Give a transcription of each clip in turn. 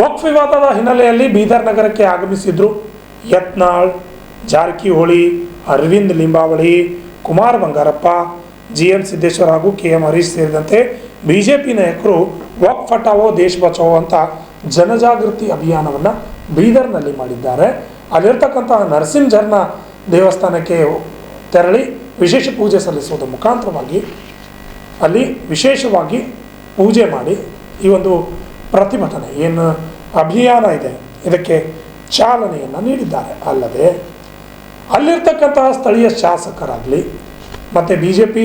ವಕ್ಫ್ ವಿವಾದದ ಹಿನ್ನೆಲೆಯಲ್ಲಿ ಬೀದರ್ ನಗರಕ್ಕೆ ಆಗಮಿಸಿದ್ರು ಯತ್ನಾಳ್, ಜಾರಕಿಹೊಳಿ, ಅರವಿಂದ್ ಲಿಂಬಾವಳಿ, ಕುಮಾರ್ ಬಂಗಾರಪ್ಪ, GM ಸಿದ್ದೇಶ್ವರ್ ಹಾಗೂ KM ಹರೀಶ್ ಸೇರಿದಂತೆ ಬಿಜೆಪಿ ನಾಯಕರು ವಕ್ಫ್ ಹಟಾವೋ ದೇಶ್ ಬಚಾವೋ ಅಂತ ಜನಜಾಗೃತಿ ಅಭಿಯಾನವನ್ನು ಬೀದರ್ನಲ್ಲಿ ಮಾಡಿದ್ದಾರೆ. ಅಲ್ಲಿರ್ತಕ್ಕಂತಹ ನರಸಿಂಹ ಝರ್ನಾ ದೇವಸ್ಥಾನಕ್ಕೆ ತೆರಳಿ ವಿಶೇಷ ಪೂಜೆ ಸಲ್ಲಿಸುವುದರ ಮುಖಾಂತರವಾಗಿ ಅಲ್ಲಿ ವಿಶೇಷವಾಗಿ ಪೂಜೆ ಮಾಡಿ ಈ ಒಂದು ಪ್ರತಿಭಟನೆ ಏನು ಅಭಿಯಾನ ಇದೆ ಇದಕ್ಕೆ ಚಾಲನೆಯನ್ನು ನೀಡಿದ್ದಾರೆ. ಅಲ್ಲದೆ ಅಲ್ಲಿರ್ತಕ್ಕಂತಹ ಸ್ಥಳೀಯ ಶಾಸಕರಾಗಲಿ ಮತ್ತು BJP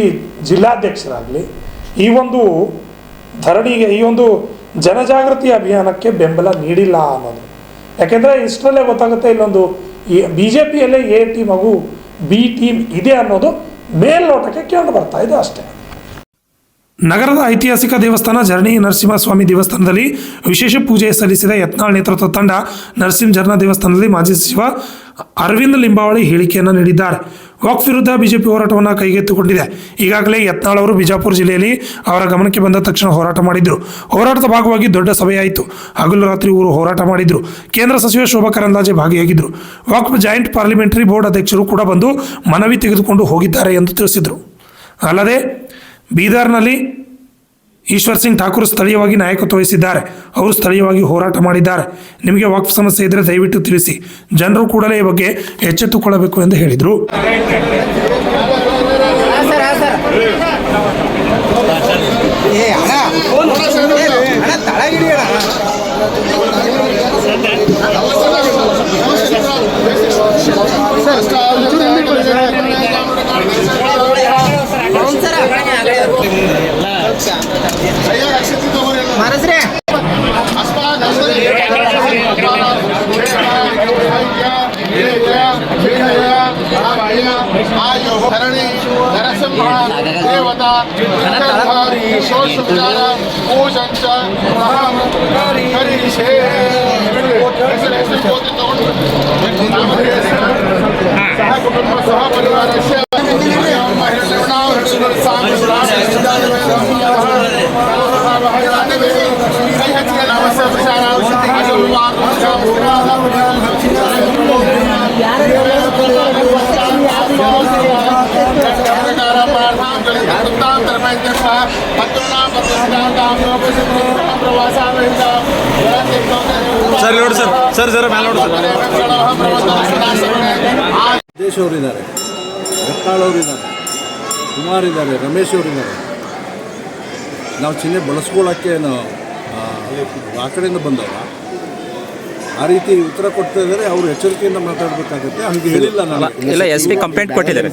ಜಿಲ್ಲಾಧ್ಯಕ್ಷರಾಗಲಿ ಈ ಒಂದು ಧರಣಿಗೆ ಈ ಒಂದು ಜನಜಾಗೃತಿ ಅಭಿಯಾನಕ್ಕೆ ಬೆಂಬಲ ನೀಡಿಲ್ಲ ಅನ್ನೋದು. ಯಾಕೆಂದರೆ ಇಷ್ಟರಲ್ಲೇ ಗೊತ್ತಾಗುತ್ತೆ ಇಲ್ಲೊಂದು BJPಯಲ್ಲೇ A ಟೀಮ್ ಹಾಗೂ B ಟೀಮ್ ಇದೆ ಅನ್ನೋದು ಮೇಲ್ನೋಟಕ್ಕೆ ಕೇಳಿ ಬರ್ತಾ ಇದೆ ಅಷ್ಟೇ. ನಗರದ ಐತಿಹಾಸಿಕ ದೇವಸ್ಥಾನ ಝರಣಿ ನರಸಿಂಹಸ್ವಾಮಿ ದೇವಸ್ಥಾನದಲ್ಲಿ ವಿಶೇಷ ಪೂಜೆ ಸಲ್ಲಿಸಿದ ಯತ್ನಾಳ್ ನೇತೃತ್ವದ ತಂಡ ನರಸಿಂಹ ಝರ್ನಾ ದೇವಸ್ಥಾನದಲ್ಲಿ ಮಾಜಿ ಸಚಿವ ಅರವಿಂದ್ ಲಿಂಬಾವಳಿ ಹೇಳಿಕೆಯನ್ನು ನೀಡಿದ್ದಾರೆ. ವಕ್ಫ್ ವಿರುದ್ಧ BJP ಹೋರಾಟವನ್ನು ಕೈಗೆತ್ತಿಕೊಂಡಿದೆ. ಈಗಾಗಲೇ ಯತ್ನಾಳ್ ಅವರು ಬಿಜಾಪುರ ಜಿಲ್ಲೆಯಲ್ಲಿ ಅವರ ಗಮನಕ್ಕೆ ಬಂದ ತಕ್ಷಣ ಹೋರಾಟ ಮಾಡಿದ್ರು. ಹೋರಾಟದ ಭಾಗವಾಗಿ ದೊಡ್ಡ ಸಭೆಯಾಯಿತು. ಹಗಲು ರಾತ್ರಿ ಊರು ಹೋರಾಟ ಮಾಡಿದ್ರು. ಕೇಂದ್ರ ಸಚಿವ ಶೋಭಾ ಕರಂದ್ಲಾಜೆ ಭಾಗಿಯಾಗಿದ್ದರು. ವಕ್ಫ್ ಜಾಯಿಂಟ್ ಪಾರ್ಲಿಮೆಂಟರಿ ಬೋರ್ಡ್ ಅಧ್ಯಕ್ಷರು ಕೂಡ ಬಂದು ಮನವಿ ತೆಗೆದುಕೊಂಡು ಹೋಗಿದ್ದಾರೆ ಎಂದು ತಿಳಿಸಿದರು. ಅಲ್ಲದೆ ಬೀದರ್ನಲ್ಲಿ ಈಶ್ವರ್ ಸಿಂಗ್ ಠಾಕೂರ್ ಸ್ಥಳೀಯವಾಗಿ ನಾಯಕತ್ವ ವಹಿಸಿದ್ದಾರೆ. ಅವರು ಸ್ಥಳೀಯವಾಗಿ ಹೋರಾಟ ಮಾಡಿದ್ದಾರೆ. ನಿಮಗೆ ವಕ್ಫ್ ಸಮಸ್ಯೆ ಇದ್ದರೆ ದಯವಿಟ್ಟು ತಿಳಿಸಿ. ಜನರು ಕೂಡಲೇ ಈ ಬಗ್ಗೆ ಎಚ್ಚೆತ್ತುಕೊಳ್ಳಬೇಕು ಎಂದು ಹೇಳಿದರು. ದೇಶ್ ಅವರಿದ್ದಾರೆ, ಯತ್ನಾಳ್ ಅವರಿದ್ದಾರೆ, ಕುಮಾರ್ ಇದ್ದಾರೆ, ರಮೇಶ್ ಅವರಿದ್ದಾರೆ. ನಾವು ಚಿಹ್ನೆ ಬಳಸ್ಕೊಳ್ಳೋಕ್ಕೆ ಆ ಕಡೆಯಿಂದ ಬಂದವ ಆ ರೀತಿ ಉತ್ತರ ಕೊಡ್ತಾ ಇದ್ದಾರೆ. ಅವರು ಎಚ್ಚರಿಕೆಯಿಂದ ಮಾತಾಡಬೇಕಾಗುತ್ತೆ. ಹಂಗೆ ಹೇಳಿಲ್ಲ ನಾನು. SP ಕಂಪ್ಲೇಂಟ್ ಕೊಟ್ಟಿದ್ದಾರೆ.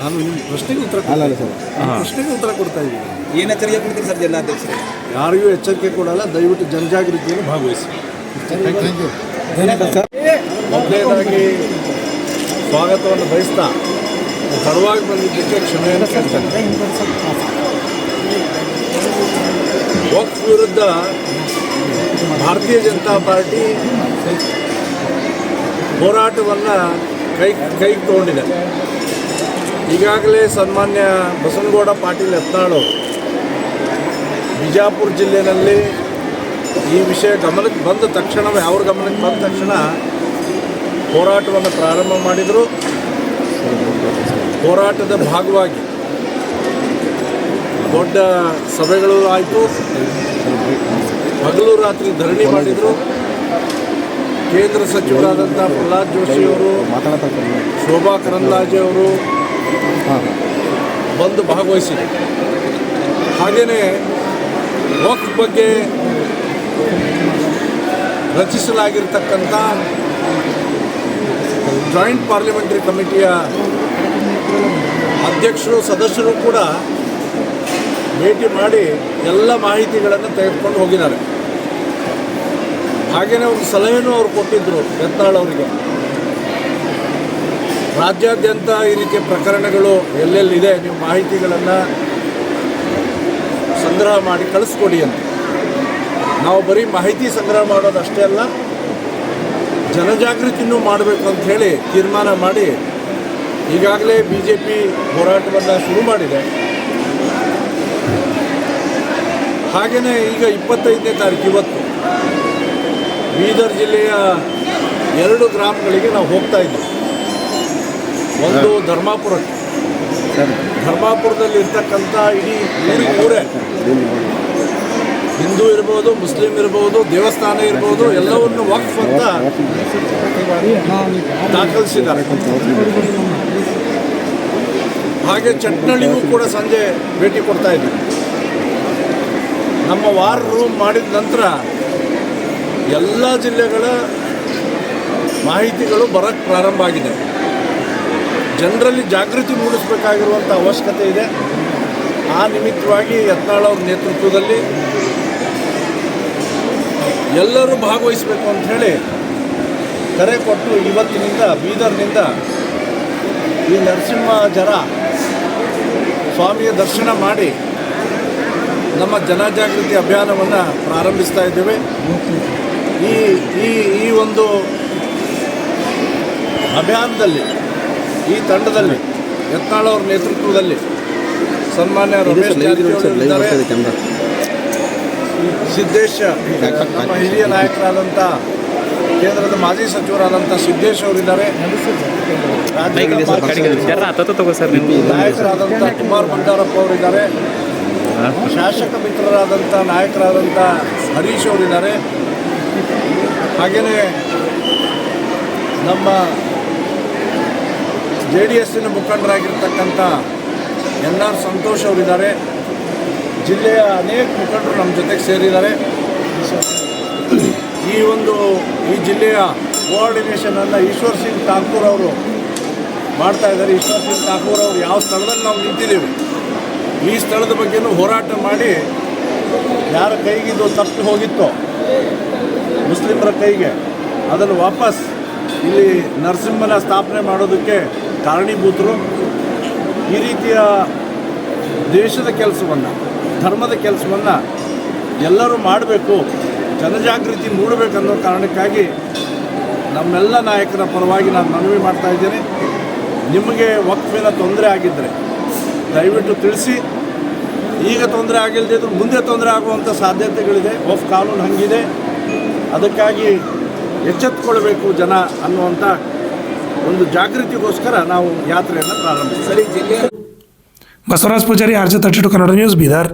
ನಾನು ನಿಮ್ಮ ಪ್ರಶ್ನೆಗೆ ಉತ್ತರ ಕೊಡ್ತಾ ಇದ್ದೀನಿ. ಏನು ಎಚ್ಚರಿಕೆ ಕೊಡ್ತೀರಿ ಸರ್ ಜಿಲ್ಲಾಧ್ಯಕ್ಷರು? ಯಾರಿಗೂ ಎಚ್ಚರಿಕೆ ಕೊಡಲ್ಲ. ದಯವಿಟ್ಟು ಜನಜಾಗೃತಿಯನ್ನು ಭಾಗವಹಿಸಿ. ಮೊದಲನೇದಾಗಿ ಸ್ವಾಗತವನ್ನು ಬಯಸ್ತಾ ತಡವಾಗಿ ಬಂದಿದ್ದಕ್ಕೆ ಕ್ಷಮೆಯನ್ನು ಕೇಳ್ತೇನೆ. ವಕ್ಫ್ ವಿರುದ್ಧ ಭಾರತೀಯ ಜನತಾ ಪಾರ್ಟಿ ಹೋರಾಟವನ್ನು ಕೈಗೆ ತಗೊಂಡಿದೆ. ಈಗಾಗಲೇ ಸನ್ಮಾನ್ಯ ಬಸನಗೌಡ ಪಾಟೀಲ್ ಯತ್ನಾಳ್ ಬಿಜಾಪುರ ಜಿಲ್ಲೆಯಲ್ಲಿ ಈ ವಿಷಯ ಗಮನಕ್ಕೆ ಬಂದ ತಕ್ಷಣವೇ ಅವ್ರ ಗಮನಕ್ಕೆ ಬಂದ ತಕ್ಷಣ ಹೋರಾಟವನ್ನು ಪ್ರಾರಂಭ ಮಾಡಿದರು. ಹೋರಾಟದ ಭಾಗವಾಗಿ ದೊಡ್ಡ ಸಭೆಗಳು ಆಯಿತು. ಹಗಲು ರಾತ್ರಿ ಧರಣಿ ಮಾಡಿದರು. ಕೇಂದ್ರ ಸಚಿವರಾದಂಥ ಪ್ರಹ್ಲಾದ್ ಜೋಶಿಯವರು, ಶೋಭಾ ಕರಂದ್ಲಾಜೆ ಅವರು ಬಂದು ಭಾಗವಹಿಸಿದರು. ಹಾಗೆಯೇ ವಕ್ಫ್ ಬಗ್ಗೆ ರಚಿಸಲಾಗಿರ್ತಕ್ಕಂಥ ಜಾಯಿಂಟ್ ಪಾರ್ಲಿಮೆಂಟರಿ ಕಮಿಟಿಯ ಅಧ್ಯಕ್ಷರು, ಸದಸ್ಯರು ಕೂಡ ಭೇಟಿ ಮಾಡಿ ಎಲ್ಲ ಮಾಹಿತಿಗಳನ್ನು ತೆಗೆದುಕೊಂಡು ಹೋಗಿದ್ದಾರೆ. ಹಾಗೆಯೇ ಒಂದು ಸಲಹೆನೂ ಅವರು ಕೊಟ್ಟಿದ್ದರು ಯತ್ನಾಳ್ ಅವರಿಗೆ. ರಾಜ್ಯಾದ್ಯಂತ ಈ ರೀತಿಯ ಪ್ರಕರಣಗಳು ಎಲ್ಲೆಲ್ಲಿದೆ ನೀವು ಮಾಹಿತಿಗಳನ್ನು ಸಂಗ್ರಹ ಮಾಡಿ ಕಳಿಸ್ಕೊಡಿ ಅಂತ. ನಾವು ಬರೀ ಮಾಹಿತಿ ಸಂಗ್ರಹ ಮಾಡೋದಷ್ಟೇ ಅಲ್ಲ, ಜನಜಾಗೃತಿನೂ ಮಾಡಬೇಕು ಅಂತ ಹೇಳಿ ತೀರ್ಮಾನ ಮಾಡಿ ಈಗಾಗಲೇ BJP ಹೋರಾಟವನ್ನು ಶುರು ಮಾಡಿದೆ. ಹಾಗೆಯೇ ಈಗ 25ನೇ ತಾರೀಕು ಇವತ್ತು ಬೀದರ್ ಜಿಲ್ಲೆಯ 2 ಗ್ರಾಮಗಳಿಗೆ ನಾವು ಹೋಗ್ತಾ ಇದ್ದೀವಿ. ಒಂದು ಧರ್ಮಾಪುರಕ್ಕೆ. ಧರ್ಮಾಪುರದಲ್ಲಿ ಇರ್ತಕ್ಕಂಥ ಇಡೀ ಊರೇ ಹಿಂದೂ ಇರ್ಬೋದು, ಮುಸ್ಲಿಂ ಇರ್ಬೋದು, ದೇವಸ್ಥಾನ ಇರ್ಬೋದು, ಎಲ್ಲವನ್ನು ವಕ್ಫ್ ಅಂತ ದಾಖಲಿಸಿದ್ದಾರೆ. ಹಾಗೆ ಚಟ್ನಳ್ಳಿಗೂ ಕೂಡ ಸಂಜೆ ಭೇಟಿ ಕೊಡ್ತಾ ಇದ್ದೀವಿ. ನಮ್ಮ ವಾರ್ ರೂಮ್ ಮಾಡಿದ ನಂತರ ಎಲ್ಲ ಜಿಲ್ಲೆಗಳ ಮಾಹಿತಿಗಳು ಬರೋಕ್ಕೆ ಪ್ರಾರಂಭ ಆಗಿದೆ. ಜನರಲ್ಲಿ ಜಾಗೃತಿ ಮೂಡಿಸಬೇಕಾಗಿರುವಂಥ ಅವಶ್ಯಕತೆ ಇದೆ. ಆ ನಿಮಿತ್ತವಾಗಿ ಯತ್ನಾಳ್ ಅವ್ರ ನೇತೃತ್ವದಲ್ಲಿ ಎಲ್ಲರೂ ಭಾಗವಹಿಸಬೇಕು ಅಂಥೇಳಿ ಕರೆ ಕೊಟ್ಟು ಇವತ್ತಿನಿಂದ ಬೀದರ್ನಿಂದ ಈ ನರಸಿಂಹ ಜರ ಸ್ವಾಮಿಯ ದರ್ಶನ ಮಾಡಿ ನಮ್ಮ ಜನಜಾಗೃತಿ ಅಭಿಯಾನವನ್ನು ಪ್ರಾರಂಭಿಸ್ತಾ ಇದ್ದೇವೆ. ಈ ಒಂದು ಅಭಿಯಾನದಲ್ಲಿ ಈ ತಂಡದಲ್ಲಿ ಯತ್ನಾಳ್ ಅವ್ರ ನೇತೃತ್ವದಲ್ಲಿ ಸನ್ಮಾನ್ಯ ರಮೇಶ್ ಜಾರಕಿಹೊಳಿ ಇದ್ದಾರೆ, ಸಿದ್ದೇಶ್ ನಮ್ಮ ಹಿರಿಯ ನಾಯಕರಾದಂಥ ಕೇಂದ್ರದ ಮಾಜಿ ಸಚಿವರಾದಂಥ ಸಿದ್ದೇಶ್ ಅವರಿದ್ದಾರೆ, ನಾಯಕರಾದಂಥ ಕುಮಾರ್ ಬಂಗಾರಪ್ಪ ಅವರಿದ್ದಾರೆ, ಶಾಸಕ ಮಿತ್ರರಾದಂಥ ನಾಯಕರಾದಂಥ ಹರೀಶ್ ಅವರಿದ್ದಾರೆ. ಹಾಗೆಯೇ ನಮ್ಮ JDSನ ಮುಖಂಡರಾಗಿರ್ತಕ್ಕಂಥ NR ಸಂತೋಷ್ ಅವರಿದ್ದಾರೆ. ಜಿಲ್ಲೆಯ ಅನೇಕ ಮುಖಂಡರು ನಮ್ಮ ಜೊತೆಗೆ ಸೇರಿದ್ದಾರೆ. ಈ ಜಿಲ್ಲೆಯ ಕೋಆರ್ಡಿನೇಷನನ್ನು ಈಶ್ವರ್ ಸಿಂಗ್ ಠಾಕೂರ್ ಅವರು ಮಾಡ್ತಾ ಇದ್ದಾರೆ. ಈಶ್ವರ್ ಸಿಂಗ್ ಠಾಕೂರ್ ಅವರು ಯಾವ ಸ್ಥಳದಲ್ಲಿ ನಾವು ನಿಂತಿದ್ದೀವಿ ಈ ಸ್ಥಳದ ಬಗ್ಗೆನೂ ಹೋರಾಟ ಮಾಡಿ ಯಾರ ಕೈಗಿದು ತಪ್ಪಿ ಹೋಗಿತ್ತೋ ಮುಸ್ಲಿಮರ ಕೈಗೆ ಅದನ್ನು ವಾಪಸ್ ಇಲ್ಲಿ ನರಸಿಂಹನ ಸ್ಥಾಪನೆ ಮಾಡೋದಕ್ಕೆ ಕಾರಣೀಭೂತರು. ಈ ರೀತಿಯ ದೇಶದ ಕೆಲಸವನ್ನು, ಧರ್ಮದ ಕೆಲಸವನ್ನು ಎಲ್ಲರೂ ಮಾಡಬೇಕು, ಜನಜಾಗೃತಿ ಮೂಡಬೇಕನ್ನೋ ಕಾರಣಕ್ಕಾಗಿ ನಮ್ಮೆಲ್ಲ ನಾಯಕರ ಪರವಾಗಿ ನಾನು ಮನವಿ ಮಾಡ್ತಾ ಇದ್ದೇನೆ. ನಿಮಗೆ ವಕ್ಫಿನ ತೊಂದರೆ ಆಗಿದ್ದರೆ ದಯವಿಟ್ಟು ತಿಳಿಸಿ. ಈಗ ತೊಂದರೆ ಆಗಿಲ್ಲದಿದ್ದರೂ ಮುಂದೆ ತೊಂದರೆ ಆಗುವಂಥ ಸಾಧ್ಯತೆಗಳಿದೆ. ವಕ್ಫ್ ಕಾನೂನು ಹಂಗಿದೆ. ಅದಕ್ಕಾಗಿ ಎಚ್ಚೆತ್ತುಕೊಳ್ಬೇಕು ಜನ ಅನ್ನುವಂಥ ಒಂದು ಜಾಗೃತಿಗೋಸ್ಕರ ನಾವು ಯಾತ್ರೆಯನ್ನು ಪ್ರಾರಂಭಿಸ್ತೀವಿ. Basavaraj Pujari, RJ32 Kannada news, Bidar.